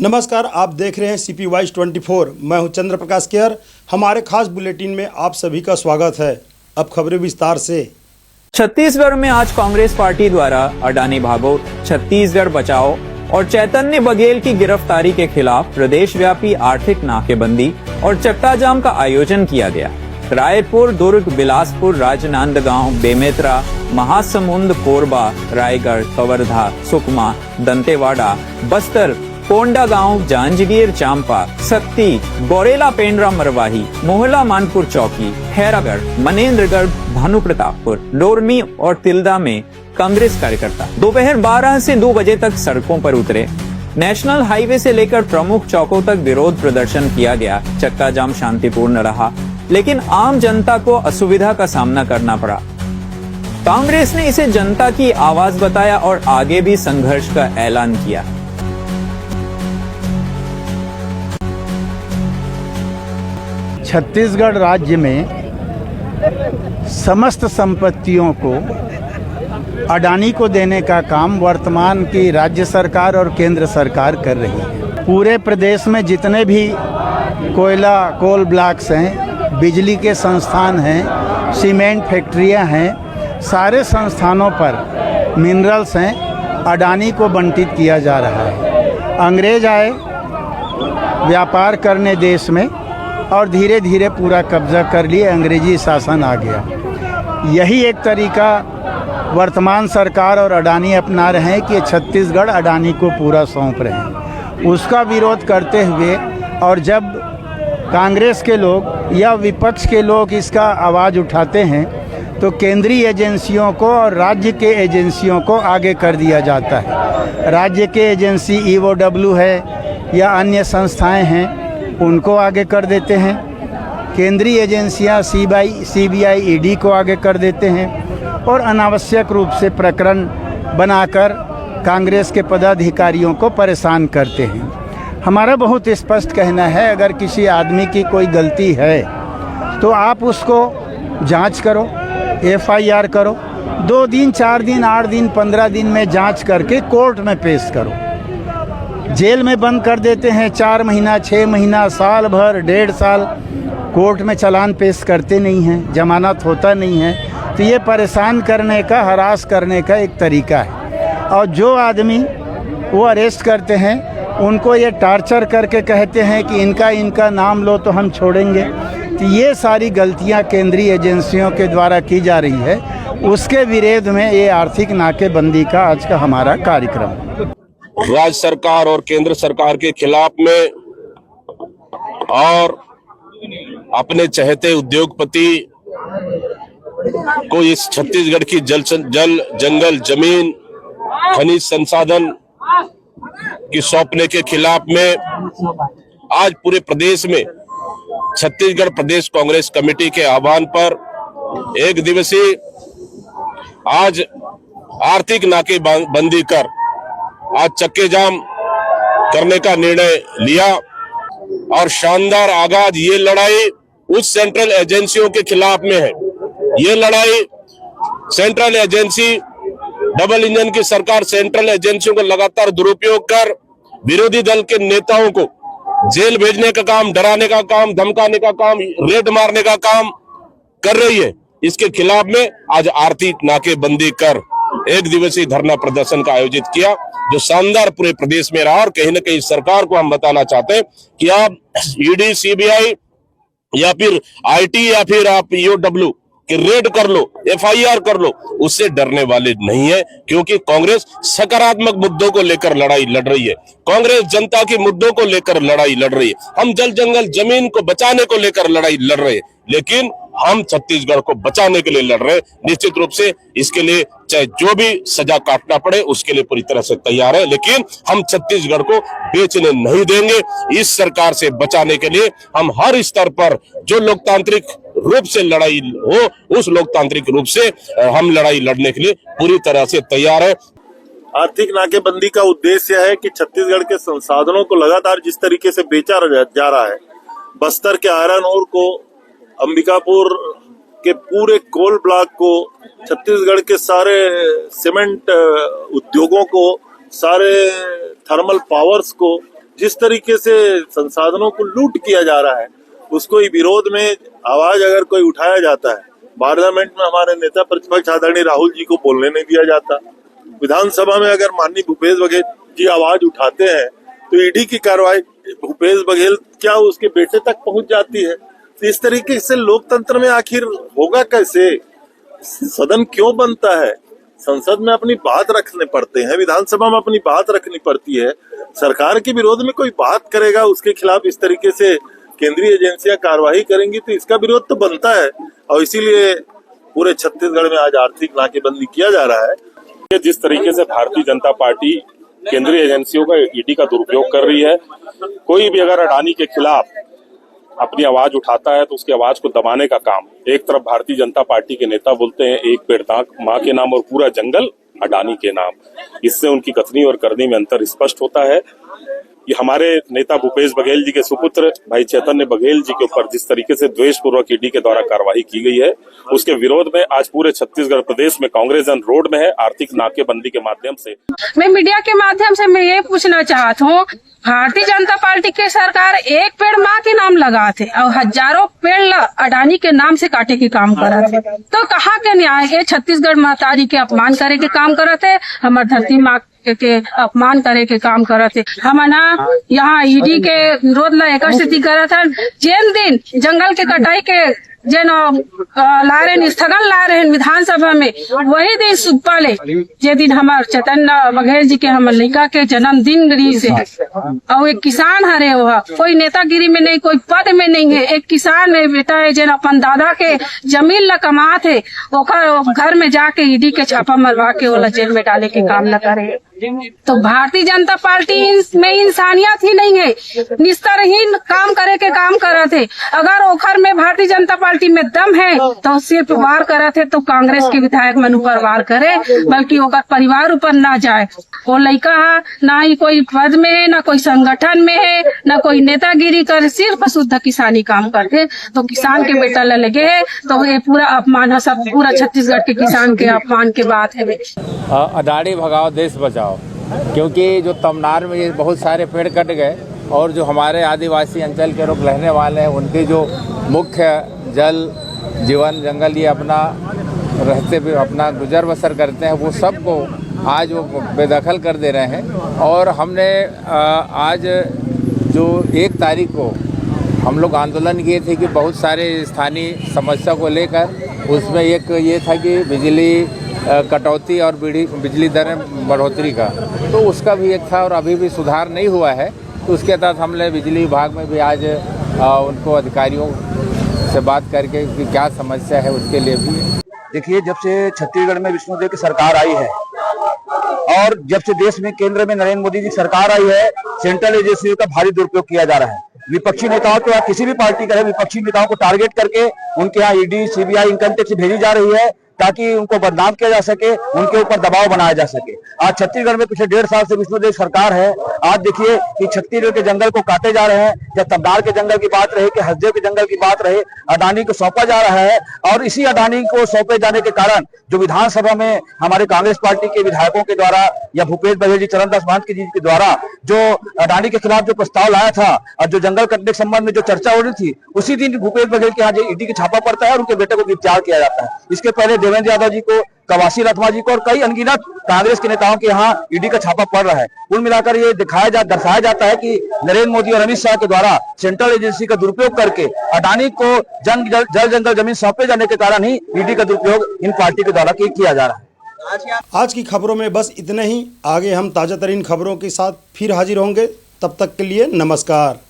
नमस्कार, आप देख रहे हैं सीपी वाइज 24। मैं हूं चंद्र प्रकाश केयर। हमारे खास बुलेटिन में आप सभी का स्वागत है। अब खबरें विस्तार से। छत्तीसगढ़ में आज कांग्रेस पार्टी द्वारा अडानी भागो, छत्तीसगढ़ बचाओ और चैतन्य बघेल की गिरफ्तारी के खिलाफ प्रदेश व्यापी आर्थिक नाकेबंदी और चक्का जाम का आयोजन किया गया। रायपुर, दुर्ग, बिलासपुर, राजनांदगांव, बेमेतरा, महासमुंद, कोरबा, रायगढ़, कवर्धा, सुकमा, दंतेवाड़ा, बस्तर, कोंडागांव, जांजगीर चांपा, सत्ती, गौरेला, पेंड्रा, मरवाही, मोहला, मानपुर चौकी, खैरागढ़, मनेन्द्रगढ़, भानुप्रतापपुर, डोरमी और तिल्दा में कांग्रेस कार्यकर्ता दोपहर 12 से 2 बजे तक सड़कों पर उतरे। नेशनल हाईवे से लेकर प्रमुख चौकों तक विरोध प्रदर्शन किया गया। चक्का जाम शांतिपूर्ण रहा, लेकिन आम जनता को असुविधा का सामना करना पड़ा। कांग्रेस ने इसे जनता की आवाज बताया और आगे भी संघर्ष का ऐलान किया। छत्तीसगढ़ राज्य में समस्त संपत्तियों को अडानी को देने का काम वर्तमान की राज्य सरकार और केंद्र सरकार कर रही है। पूरे प्रदेश में जितने भी कोल ब्लॉक्स हैं, बिजली के संस्थान हैं, सीमेंट फैक्ट्रियां हैं, सारे संस्थानों पर मिनरल्स हैं, अडानी को बंटित किया जा रहा है। अंग्रेज आए व्यापार करने देश में और धीरे धीरे पूरा कब्जा कर लिए, अंग्रेजी शासन आ गया। यही एक तरीका वर्तमान सरकार और अडानी अपना रहे हैं कि छत्तीसगढ़ अडानी को पूरा सौंप रहे हैं। उसका विरोध करते हुए और जब कांग्रेस के लोग या विपक्ष के लोग इसका आवाज़ उठाते हैं तो केंद्रीय एजेंसियों को और राज्य के एजेंसियों को आगे कर दिया जाता है। राज्य के एजेंसी EOW है या अन्य संस्थाएं हैं, उनको आगे कर देते हैं। केंद्रीय एजेंसियां CBI ED को आगे कर देते हैं और अनावश्यक रूप से प्रकरण बनाकर कांग्रेस के पदाधिकारियों को परेशान करते हैं। हमारा बहुत स्पष्ट कहना है, अगर किसी आदमी की कोई गलती है तो आप उसको जांच करो, FIR करो, 2 दिन, 4 दिन, 8 दिन, 15 दिन में जांच करके कोर्ट में पेश करो। जेल में बंद कर देते हैं 4 महीना, 6 महीना, साल भर, 1.5 साल, कोर्ट में चालान पेश करते नहीं हैं, जमानत होता नहीं है। तो ये परेशान करने का, हरास करने का एक तरीका है। और जो आदमी वो अरेस्ट करते हैं उनको ये टार्चर करके कहते हैं कि इनका नाम लो तो हम छोड़ेंगे। तो ये सारी गलतियां केंद्रीय एजेंसियों के द्वारा की जा रही है। उसके विरोध में ये आर्थिक नाकेबंदी का आज का हमारा कार्यक्रम। राज्य सरकार और केंद्र सरकार के खिलाफ में और अपने चहेते उद्योगपति को इस छत्तीसगढ़ की जल जंगल जमीन खनिज संसाधन की सौंपने के खिलाफ में आज पूरे प्रदेश में छत्तीसगढ़ प्रदेश कांग्रेस कमेटी के आह्वान पर एक दिवसीय आज आर्थिक नाकेबंदी कर आज चक्के जाम करने का निर्णय लिया और शानदार आगाज ये लड़ाई उस सेंट्रल एजेंसियों के खिलाफ में है। ये लड़ाई सेंट्रल एजेंसी, डबल इंजन की सरकार सेंट्रल एजेंसियों को लगातार दुरुपयोग कर विरोधी दल के नेताओं को जेल भेजने का काम, डराने का काम, धमकाने का काम, रेड मारने का काम कर रही है। इसके खिलाफ में आज आर्थिक नाकेबंदी कर एक दिवसीय धरना प्रदर्शन का आयोजित किया, जो शानदार पूरे प्रदेश में रहा। और कहीं ना कहीं सरकार को हम बताना चाहते हैं कि आप ED, CBI या फिर IT या फिर आप EOW कि रेड कर लो, FIR कर लो, उससे डरने वाले नहीं है। क्योंकि कांग्रेस सकारात्मक मुद्दों को लेकर लड़ाई लड़ रही है। कांग्रेस जनता के मुद्दों को लेकर लड़ाई लड़ रही है। हम जल जंगल जमीन को बचाने को लेकर लड़ाई लड़ रहे हैं, लेकिन हम छत्तीसगढ़ को बचाने के लिए लड़ रहे हैं। निश्चित रूप से इसके लिए चाहे जो भी सजा काटना पड़े उसके लिए पूरी तरह से तैयार है, लेकिन हम छत्तीसगढ़ को बेचने नहीं देंगे। इस सरकार से बचाने के लिए हम हर स्तर पर जो लोकतांत्रिक रूप से लड़ाई हो, उस लोकतांत्रिक रूप से हम लड़ाई लड़ने के लिए पूरी तरह से तैयार है। आर्थिक नाकेबंदी का उद्देश्य है कि छत्तीसगढ़ के संसाधनों को लगातार जिस तरीके से बेचा जा रहा है, बस्तर के आयरन ओर को, अंबिकापुर के पूरे कोल ब्लॉक को, छत्तीसगढ़ के सारे सीमेंट उद्योगों को, सारे थर्मल पावर्स को जिस तरीके से संसाधनों को लूट किया जा रहा है, उसको ही विरोध में आवाज अगर कोई उठाया जाता है, पार्लियामेंट में हमारे नेता प्रतिपक्ष आदरणीय राहुल जी को बोलने नहीं दिया जाता, विधानसभा में अगर माननीय भूपेश बघेल जी आवाज उठाते हैं तो ईडी की कार्रवाई भूपेश बघेल क्या उसके बेटे तक पहुंच जाती है। तो इस तरीके से लोकतंत्र में आखिर होगा कैसे? सदन क्यों बनता है? संसद में अपनी बात रखने पड़ते हैं, विधानसभा में अपनी बात रखनी पड़ती है। सरकार के विरोध में कोई बात करेगा, उसके खिलाफ इस तरीके से केंद्रीय एजेंसियां कार्रवाई करेंगी तो इसका विरोध तो बनता है। और इसीलिए पूरे छत्तीसगढ़ में आज आर्थिक नाकेबंदी किया जा रहा है। जिस तरीके से भारतीय जनता पार्टी केंद्रीय एजेंसियों का ईडी का दुरुपयोग कर रही है, कोई भी अगर अडानी के खिलाफ अपनी आवाज उठाता है तो उसकी आवाज को दबाने का काम एक तरफ भारतीय जनता पार्टी के नेता बोलते हैं, एक पेड़ माँ के नाम और पूरा जंगल अडानी के नाम। इससे उनकी कथनी और करनी में अंतर स्पष्ट होता है। ये हमारे नेता भूपेश बघेल जी के सुपुत्र भाई चैतन्य बघेल जी के ऊपर जिस तरीके से द्वेषपूर्वक ईडी के द्वारा कार्रवाई की गई है, उसके विरोध में आज पूरे छत्तीसगढ़ प्रदेश में कांग्रेस जन रोड में है। आर्थिक नाकेबंदी के माध्यम से मैं मीडिया के माध्यम से मैं ये पूछना चाहता हूँ, भारतीय जनता पार्टी की सरकार एक पेड़ माँ के नाम लगा थे और हजारों पेड़ अडानी के नाम से काटे के काम कर रहे थे, तो कहाँ के न्याय है? छत्तीसगढ़ माताजी के अपमान करे के काम कर रहे थे, हमारे धरती माँ के अपमान करे के काम करत थे। हम ना यहाँ ईडी के विरोध ला एक स्थिति करत हन, जेन दिन जंगल के कटाई के जेन ला रहे स्थगन ला रहे विधानसभा में, वही दिन सुबह ले जे दिन हमारे चैतन्य बघेल जी के हमारे लड़का के जन्मदिन गरी से और एक किसान हरे वह कोई नेतागिरी में नहीं, कोई पद में नहीं है, एक किसान है बेटा है जेन अपन दादा के जमीन ला कमा थे, ओकर घर में जाके ईडी के छापा मरवा के ओला जेल में डाले के काम न करे। तो भारतीय जनता पार्टी में इंसानियत ही नहीं है, निस्तरहीन काम करे के काम करत है। अगर ओखर में भारतीय जनता पार्टी में दम है तो सिर्फ वार करत है तो कांग्रेस के विधायक मन ऊपर वार करे, बल्कि ओकर परिवार ऊपर ना जाए। वो लड़का ना ही कोई पद में है, ना कोई संगठन में है, ना कोई नेतागिरी करे, सिर्फ शुद्ध किसानी काम करते। तो किसान के बेटा लगे है तो ये पूरा अपमान है, सब पूरा छत्तीसगढ़ के किसान के अपमान के बात है। अडानी भगाओ देश बचाओ, क्योंकि जो तमनार में ये बहुत सारे पेड़ कट गए और जो हमारे आदिवासी अंचल के लोग रहने वाले हैं उनके जो मुख्य जल जीवन जंगल ये अपना रहते भी अपना गुजर बसर करते हैं, वो सबको आज वो बेदखल कर दे रहे हैं। और हमने आज जो 1 तारीख को हम लोग आंदोलन किए थे कि बहुत सारे स्थानीय समस्या को लेकर, उसमें एक ये था कि बिजली कटौती और बिजली दर में बढ़ोतरी का, तो उसका भी एक था और अभी भी सुधार नहीं हुआ है। तो उसके तहत हमने बिजली विभाग में भी आज उनको अधिकारियों से बात करके कि क्या समस्या है उसके लिए भी। देखिए, जब से छत्तीसगढ़ में विष्णुदेव की सरकार आई है और जब से देश में केंद्र में नरेंद्र मोदी जी सरकार आई है, सेंट्रल एजेंसी का भारी दुरुपयोग किया जा रहा है। विपक्षी नेताओं को, किसी भी पार्टी का है, विपक्षी नेताओं को टारगेट करके उनके यहाँ ईडी सीबीआई इनकम टैक्स भेजी जा रही है ताकि उनको बदनाम किया जा सके, उनके ऊपर दबाव बनाया जा सके। आज छत्तीसगढ़ में पिछले 1.5 साल से विष्णुदेव सरकार है। आज देखिए कि छत्तीसगढ़ के जंगल को काटे जा रहे हैं, या तमनार के जंगल की बात रहे कि हसदेव के जंगल की बात रहे, अडानी को सौंपा जा रहा है। और इसी अडानी को सौंपे जाने के कारण जो विधानसभा में हमारे कांग्रेस पार्टी के विधायकों के द्वारा या भूपेश बघेल जी, चरणदास महंत जी के द्वारा जो अडानी के खिलाफ जो प्रस्ताव लाया था और जो जंगल कटने के संबंध में जो चर्चा हो रही थी, उसी दिन भूपेश बघेल के यहाँ ईडी की छापा पड़ता है और उनके बेटे को गिरफ्तार किया जाता है। इसके पहले देवेंद्र यादव जी को, कवासी लखमा जी को और कई अनगिनत कांग्रेस के नेताओं के यहाँ ईडी का छापा पड़ रहा है। कुल मिलाकर ये दर्शाया जाता है कि नरेंद्र मोदी और अमित शाह के द्वारा सेंट्रल एजेंसी का दुरुपयोग करके अडानी को जल जंगल जमीन सौंपे जाने के कारण ही ईडी का दुरुपयोग इन पार्टी के द्वारा किया जा रहा है। आज की खबरों में बस इतने ही। आगे हम ताज़ा तरीन खबरों के साथ फिर हाजिर होंगे। तब तक के लिए नमस्कार।